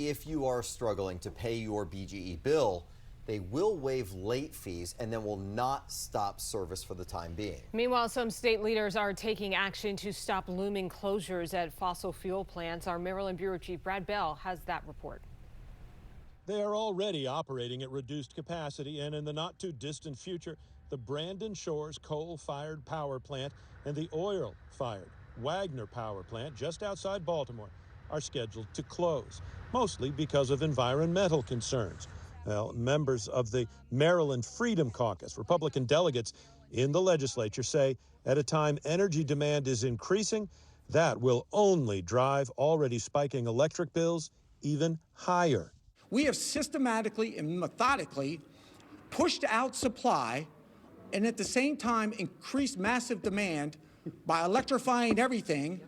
if you are struggling to pay your BGE bill, they will waive late fees and then will not stop service for the time being. Meanwhile, some state leaders are taking action to stop looming closures at fossil fuel plants. Our Maryland Bureau Chief Brad Bell has that report. They are already operating at reduced capacity, and in the not-too-distant future, the Brandon Shores coal-fired power plant and the oil-fired Wagner power plant just outside Baltimore are scheduled to close, mostly because of environmental concerns. Well, members of the Maryland Freedom Caucus, Republican delegates in the legislature, say at a time energy demand is increasing, that will only drive already spiking electric bills even higher. We have systematically and methodically pushed out supply and at the same time increased massive demand by electrifying everything,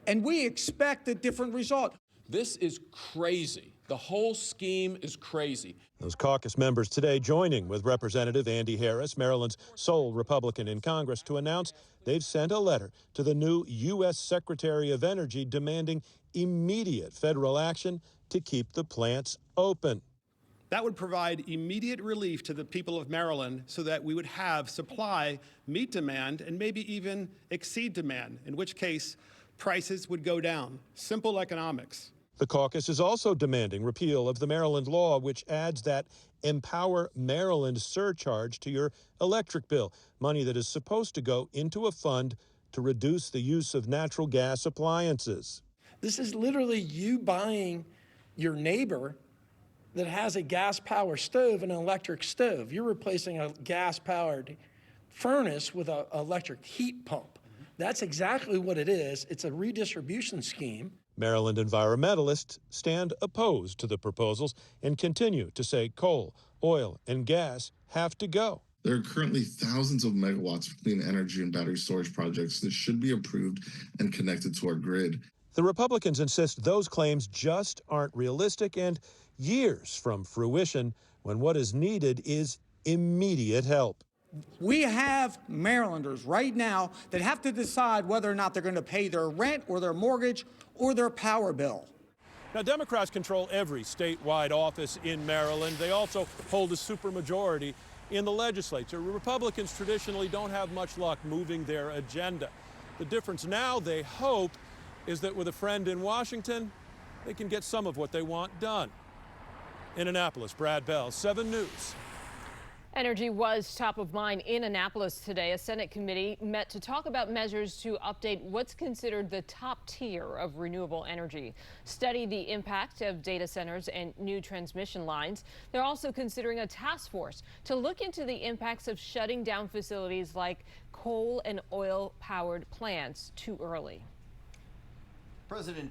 and we expect a different result. This is crazy. The whole scheme is crazy. Those caucus members today joining with Representative Andy Harris, Maryland's sole Republican in Congress, to announce they've sent a letter to the new U.S. Secretary of Energy demanding immediate federal action to keep the plants open. That would provide immediate relief to the people of Maryland so that we would have supply meet demand and maybe even exceed demand, in which case prices would go down. Simple economics. The caucus is also demanding repeal of the Maryland law, which adds that Empower Maryland surcharge to your electric bill, money that is supposed to go into a fund to reduce the use of natural gas appliances. This is literally you buying your neighbor that has a gas-powered stove and an electric stove. You're replacing a gas-powered furnace with an electric heat pump. That's exactly what it is. It's a redistribution scheme. Maryland environmentalists stand opposed to the proposals and continue to say coal, oil, and gas have to go. There are currently thousands of megawatts of clean energy and battery storage projects that should be approved and connected to our grid. The Republicans insist those claims just aren't realistic and years from fruition when what is needed is immediate help. We have Marylanders right now that have to decide whether or not they're going to pay their rent or their mortgage or their power bill. Now, Democrats control every statewide office in Maryland. They also hold a supermajority in the legislature. Republicans traditionally don't have much luck moving their agenda. The difference now, they hope, is that with a friend in Washington, they can get some of what they want done. In Annapolis, Brad Bell, 7 News. Energy was top of mind in Annapolis today. A Senate committee met to talk about measures to update what's considered the top tier of renewable energy, study the impact of data centers and new transmission lines. They're also considering a task force to look into the impacts of shutting down facilities like coal and oil-powered plants too early. President